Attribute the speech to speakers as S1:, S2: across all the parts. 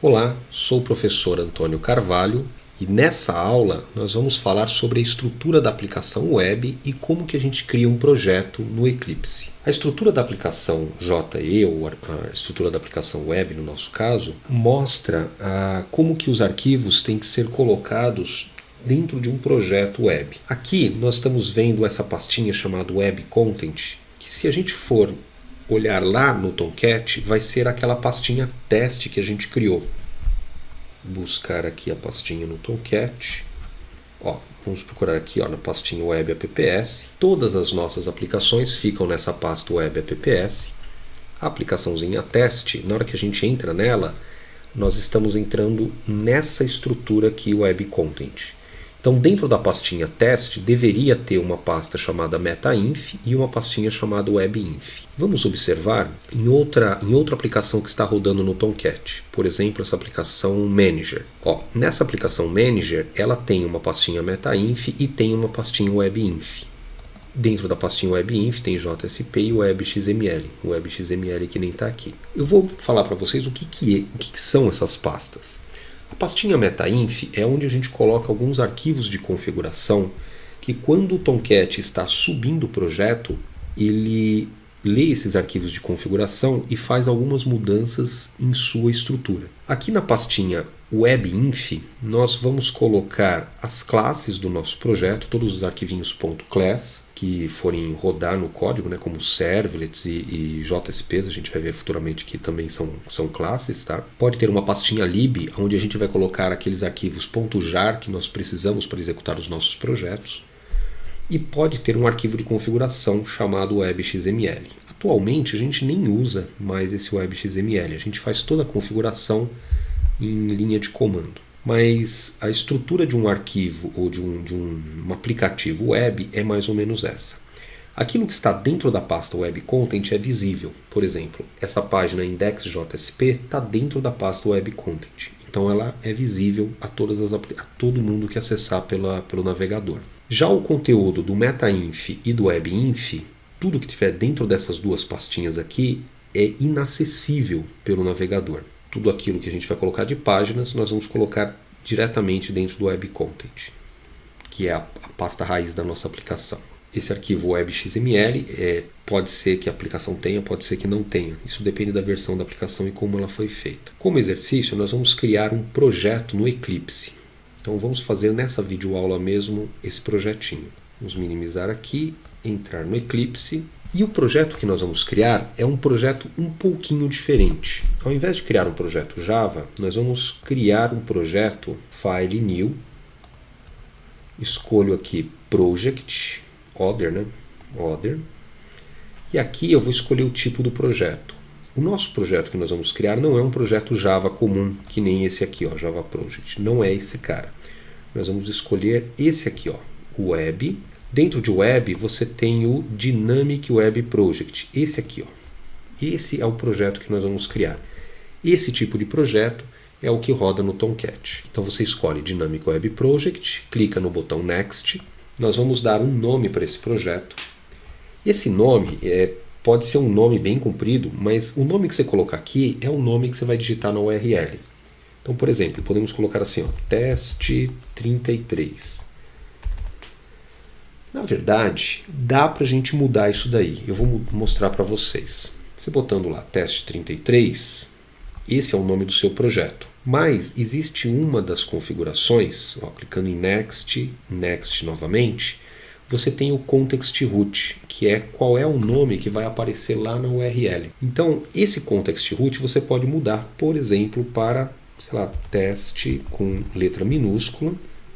S1: Olá, sou o professor Antônio Carvalho e nessa aula nós vamos falar sobre a estrutura da aplicação web e como que a gente cria um projeto no Eclipse. A estrutura da aplicação JE, ou a estrutura da aplicação web no nosso caso, mostra como que os arquivos têm que ser colocados dentro de um projeto web. Aqui nós estamos vendo essa pastinha chamada Web Content, que se a gente for olhar lá no Tomcat, vai ser aquela pastinha teste que a gente criou. Buscar aqui a pastinha no Tomcat. Vamos procurar aqui na pastinha Web Apps. Todas as nossas aplicações ficam nessa pasta Web Apps. A aplicaçãozinha teste, na hora que a gente entra nela, nós estamos entrando nessa estrutura aqui, Web Content. Então, dentro da pastinha teste, deveria ter uma pasta chamada MetaInf e uma pastinha chamada WebInf. Vamos observar em outra aplicação que está rodando no Tomcat. Por exemplo, essa aplicação Manager. Nessa aplicação Manager, ela tem uma pastinha MetaInf e tem uma pastinha WebInf. Dentro da pastinha WebInf tem JSP e WebXML. O WebXML que nem está aqui. Eu vou falar para vocês o que são essas pastas. A pastinha MetaInf é onde a gente coloca alguns arquivos de configuração que, quando o Tomcat está subindo o projeto, ele lê esses arquivos de configuração e faz algumas mudanças em sua estrutura. Aqui na pastinha WebInf, nós vamos colocar as classes do nosso projeto, todos os arquivinhos .class que forem rodar no código, como servlets e JSPs, a gente vai ver futuramente que também são classes. Tá? Pode ter uma pastinha lib, onde a gente vai colocar aqueles arquivos .jar que nós precisamos para executar os nossos projetos. E pode ter um arquivo de configuração chamado WebXML. Atualmente a gente nem usa mais esse WebXML, a gente faz toda a configuração em linha de comando. Mas a estrutura de um arquivo ou de um aplicativo web é mais ou menos essa. Aquilo que está dentro da pasta Web Content é visível. Por exemplo, essa página index.jsp está dentro da pasta Web Content. Então ela é visível a todo mundo que acessar pelo navegador. Já o conteúdo do MetaInf e do WebInf, tudo que estiver dentro dessas duas pastinhas aqui é inacessível pelo navegador. Tudo aquilo que a gente vai colocar de páginas, nós vamos colocar diretamente dentro do Web Content, que é a pasta raiz da nossa aplicação. Esse arquivo WebXML pode ser que a aplicação tenha, pode ser que não tenha. Isso depende da versão da aplicação e como ela foi feita. Como exercício, nós vamos criar um projeto no Eclipse. Então vamos fazer nessa videoaula mesmo esse projetinho. Vamos minimizar aqui, entrar no Eclipse. E o projeto que nós vamos criar é um projeto um pouquinho diferente. Ao invés de criar um projeto Java, nós vamos criar um projeto File New. Escolho aqui Project, Other, Other. E aqui eu vou escolher o tipo do projeto. O nosso projeto que nós vamos criar não é um projeto Java comum, que nem esse aqui, Java Project. Não é esse cara. Nós vamos escolher esse aqui, Web. Dentro de Web você tem o Dynamic Web Project. Esse aqui, Esse é o projeto que nós vamos criar. Esse tipo de projeto é o que roda no Tomcat. Então você escolhe Dynamic Web Project, clica no botão Next. Nós vamos dar um nome para esse projeto. Esse nome pode ser um nome bem comprido, mas o nome que você colocar aqui é o nome que você vai digitar na URL. Então, por exemplo, podemos colocar assim, teste 33. Na verdade, dá para a gente mudar isso daí. Eu vou mostrar para vocês. Você botando lá teste 33, esse é o nome do seu projeto. Mas existe uma das configurações, clicando em Next, Next novamente, você tem o Context Root, que é qual é o nome que vai aparecer lá na URL. Então, esse Context Root você pode mudar, por exemplo, para, teste com letra minúscula,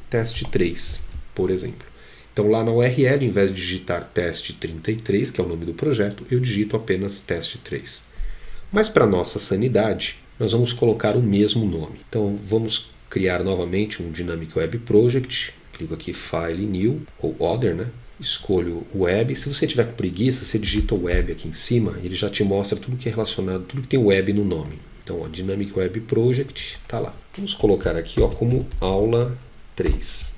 S1: teste 3, por exemplo. Então lá na URL, ao invés de digitar teste 33, que é o nome do projeto, eu digito apenas teste 3. Mas para nossa sanidade, nós vamos colocar o mesmo nome. Então vamos criar novamente um Dynamic Web Project, clico aqui File New, ou Other, escolho Web. Se você tiver com preguiça, você digita Web aqui em cima, ele já te mostra tudo que é relacionado, tudo que tem Web no nome. Então Dynamic Web Project está lá. Vamos colocar aqui como aula 3.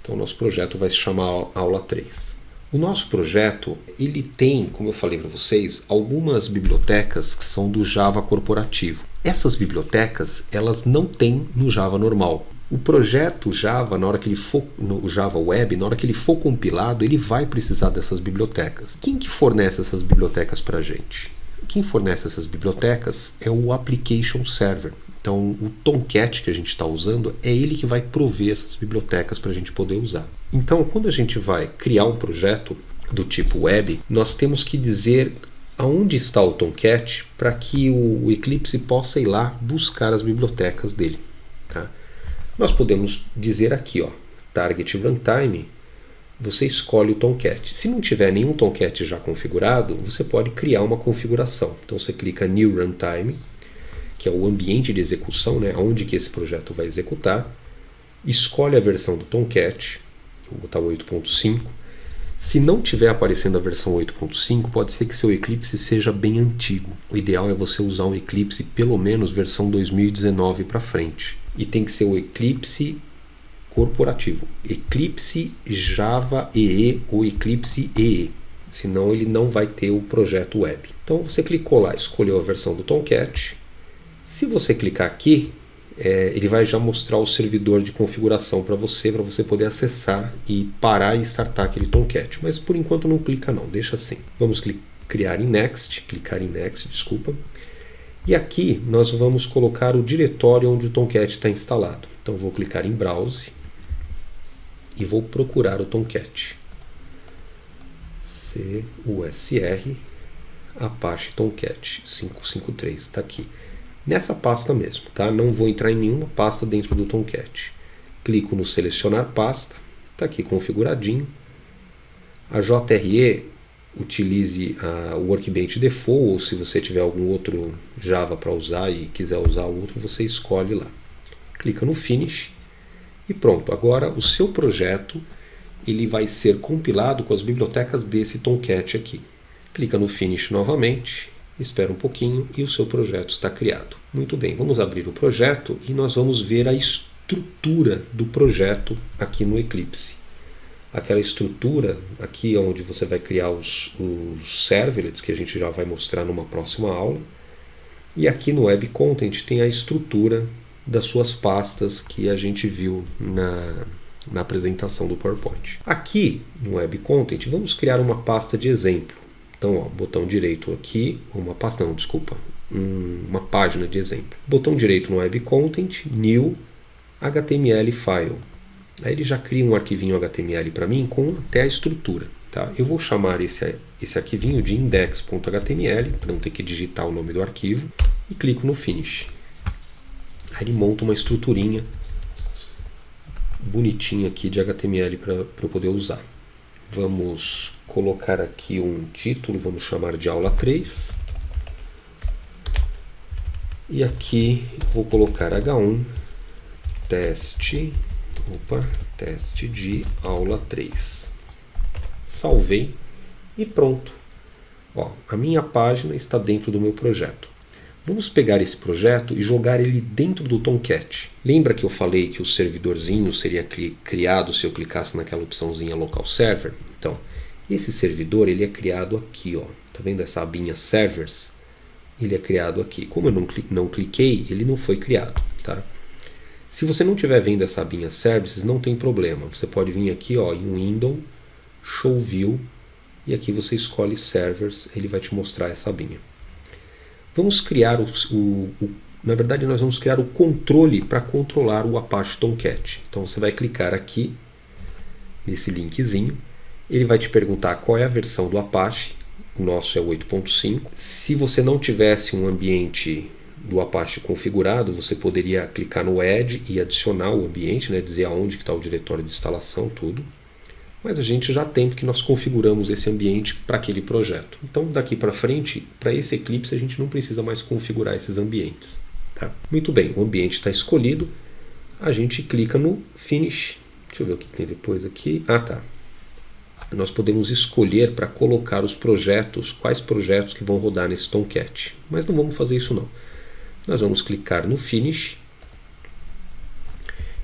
S1: Então o nosso projeto vai se chamar aula 3. O nosso projeto, ele tem, como eu falei para vocês, algumas bibliotecas que são do Java corporativo. Essas bibliotecas, elas não tem no Java normal. O projeto Java, na hora que ele for, no Java Web, na hora que ele for compilado, ele vai precisar dessas bibliotecas. Quem que fornece essas bibliotecas para a gente? Quem fornece essas bibliotecas é o Application Server. Então, o Tomcat que a gente está usando é ele que vai prover essas bibliotecas para a gente poder usar. Então, quando a gente vai criar um projeto do tipo web, nós temos que dizer aonde está o Tomcat para que o Eclipse possa ir lá buscar as bibliotecas dele. Tá? Nós podemos dizer aqui, ó, Target Runtime, você escolhe o Tomcat. Se não tiver nenhum Tomcat já configurado, você pode criar uma configuração. Então você clica New Runtime, que é o ambiente de execução, né, onde que esse projeto vai executar, escolhe a versão do Tomcat, vou botar o 8.5. Se não tiver aparecendo a versão 8.5, pode ser que seu Eclipse seja bem antigo. O ideal é você usar um Eclipse pelo menos versão 2019 para frente. E tem que ser o Eclipse corporativo. Eclipse Java EE ou Eclipse EE. Senão ele não vai ter o projeto web. Então você clicou lá, escolheu a versão do Tomcat. Se você clicar aqui, ele vai já mostrar o servidor de configuração para você poder acessar e parar e startar aquele Tomcat. Mas por enquanto não clica não, deixa assim. Vamos clicar em Next, desculpa. E aqui nós vamos colocar o diretório onde o Tomcat está instalado. Então vou clicar em Browse e vou procurar o Tomcat. CUSR Apache Tomcat 553, está aqui. Nessa pasta mesmo, tá? Não vou entrar em nenhuma pasta dentro do Tomcat. Clico no selecionar pasta, está aqui configuradinho. A JRE, utilize o Workbench Default, ou se você tiver algum outro Java para usar e quiser usar outro, você escolhe lá. Clica no Finish e pronto. Agora o seu projeto ele vai ser compilado com as bibliotecas desse Tomcat aqui. Clica no Finish novamente, espera um pouquinho e o seu projeto está criado. Muito bem, vamos abrir o projeto e nós vamos ver a estrutura do projeto aqui no Eclipse. Aquela estrutura aqui onde você vai criar os servlets, que a gente já vai mostrar numa próxima aula. E aqui no Web Content tem a estrutura das suas pastas que a gente viu na apresentação do PowerPoint. Aqui no Web Content vamos criar uma pasta de exemplo. Então, ó, botão direito aqui, uma página de exemplo. Botão direito no Web Content, New, HTML File. Aí ele já cria um arquivinho HTML para mim com até a estrutura. Tá? Eu vou chamar esse arquivinho de index.html, para não ter que digitar o nome do arquivo, e clico no Finish. Aí ele monta uma estruturinha bonitinha aqui de HTML para eu poder usar. Vamos colocar aqui um título, vamos chamar de aula 3. E aqui vou colocar H1 teste de aula 3. Salvei e pronto. Ó, a minha página está dentro do meu projeto. Vamos pegar esse projeto e jogar ele dentro do Tomcat. Lembra que eu falei que o servidorzinho seria criado se eu clicasse naquela opçãozinha Local Server? Então, esse servidor ele é criado aqui, ó. Tá vendo essa abinha Servers? Ele é criado aqui. Como eu não cliquei, ele não foi criado, tá? Se você não estiver vendo essa abinha Services, não tem problema. Você pode vir aqui, ó, em Window, Show View, e aqui você escolhe Servers, ele vai te mostrar essa abinha. Vamos criar na verdade, nós vamos criar o controle para controlar o Apache Tomcat. Então você vai clicar aqui, nesse linkzinho, ele vai te perguntar qual é a versão do Apache, o nosso é o 8.5. Se você não tivesse um ambiente do Apache configurado, você poderia clicar no Add e adicionar o ambiente, né, dizer aonde está o diretório de instalação, tudo. Mas a gente já tem, porque nós configuramos esse ambiente para aquele projeto. Então, daqui para frente, para esse Eclipse, a gente não precisa mais configurar esses ambientes. Tá? Muito bem, o ambiente está escolhido. A gente clica no Finish. Deixa eu ver o que tem depois aqui. Ah, tá. Nós podemos escolher para colocar os projetos, quais projetos que vão rodar nesse Tomcat. Mas não vamos fazer isso não. Nós vamos clicar no Finish.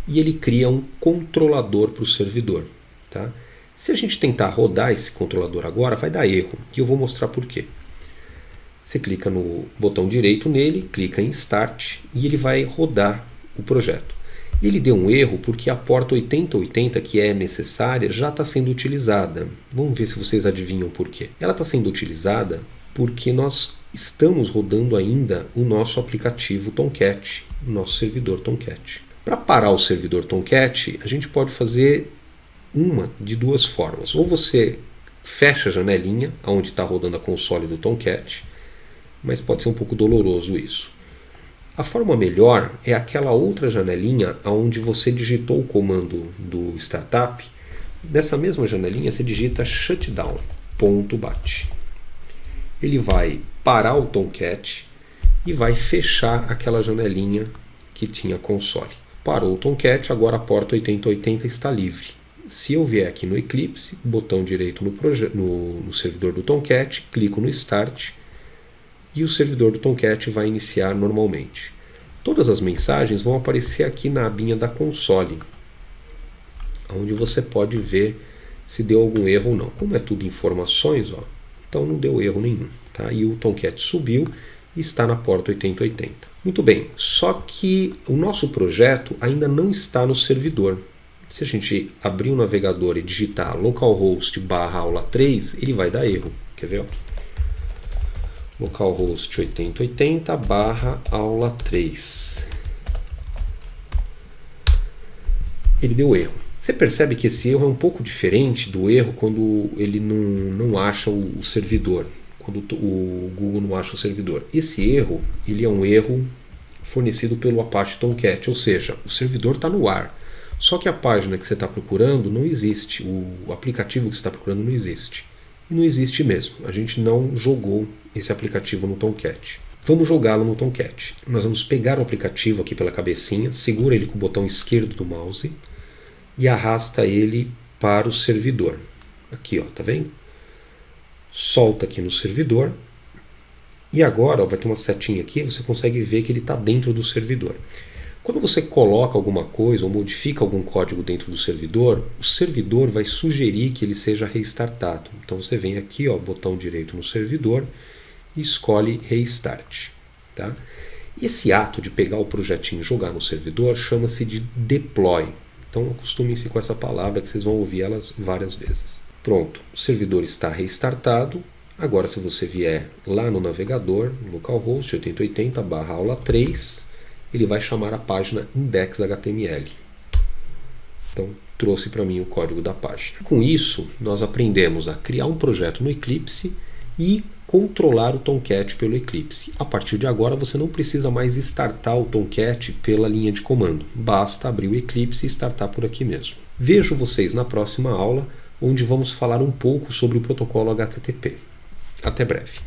S1: E ele cria um controlador para o servidor. Tá? Se a gente tentar rodar esse controlador agora, vai dar erro, e eu vou mostrar por quê. Você clica no botão direito nele, clica em Start e ele vai rodar o projeto. Ele deu um erro porque a porta 8080 que é necessária já está sendo utilizada. Vamos ver se vocês adivinham por quê. Ela está sendo utilizada porque nós estamos rodando ainda o nosso aplicativo Tomcat, o nosso servidor Tomcat. Para parar o servidor Tomcat, a gente pode fazer uma de duas formas. Ou você fecha a janelinha onde está rodando a console do Tomcat, mas pode ser um pouco doloroso isso. A forma melhor é aquela outra janelinha onde você digitou o comando do startup. Nessa mesma janelinha você digita shutdown.bat. Ele vai parar o Tomcat e vai fechar aquela janelinha que tinha console. Parou o Tomcat, agora a porta 8080 está livre. Se eu vier aqui no Eclipse, botão direito no servidor do Tomcat, clico no Start e o servidor do Tomcat vai iniciar normalmente. Todas as mensagens vão aparecer aqui na abinha da console, onde você pode ver se deu algum erro ou não. Como é tudo informações, ó, então não deu erro nenhum. Tá? E o Tomcat subiu e está na porta 8080. Muito bem, só que o nosso projeto ainda não está no servidor. Se a gente abrir o navegador e digitar localhost/aula3, ele vai dar erro. Quer ver? Localhost 8080/aula3. Ele deu erro. Você percebe que esse erro é um pouco diferente do erro quando ele não acha o servidor, quando o Google não acha o servidor. Esse erro ele é um erro fornecido pelo Apache Tomcat, ou seja, o servidor está no ar. Só que a página que você está procurando não existe, o aplicativo que você está procurando não existe. E não existe mesmo, a gente não jogou esse aplicativo no Tomcat. Vamos jogá-lo no Tomcat. Nós vamos pegar o aplicativo aqui pela cabecinha, segura ele com o botão esquerdo do mouse e arrasta ele para o servidor. Aqui, ó, tá vendo? Solta aqui no servidor e agora ó, vai ter uma setinha aqui, você consegue ver que ele está dentro do servidor. Quando você coloca alguma coisa ou modifica algum código dentro do servidor, o servidor vai sugerir que ele seja restartado. Então você vem aqui, ó, botão direito no servidor e escolhe Restart. Tá? Esse ato de pegar o projetinho e jogar no servidor chama-se de deploy. Então acostumem-se com essa palavra que vocês vão ouvir elas várias vezes. Pronto, o servidor está restartado. Agora se você vier lá no navegador, localhost 8080/aula3, ele vai chamar a página index.html. Então, trouxe para mim o código da página. Com isso, nós aprendemos a criar um projeto no Eclipse e controlar o Tomcat pelo Eclipse. A partir de agora, você não precisa mais startar o Tomcat pela linha de comando. Basta abrir o Eclipse e startar por aqui mesmo. Vejo vocês na próxima aula, onde vamos falar um pouco sobre o protocolo HTTP. Até breve.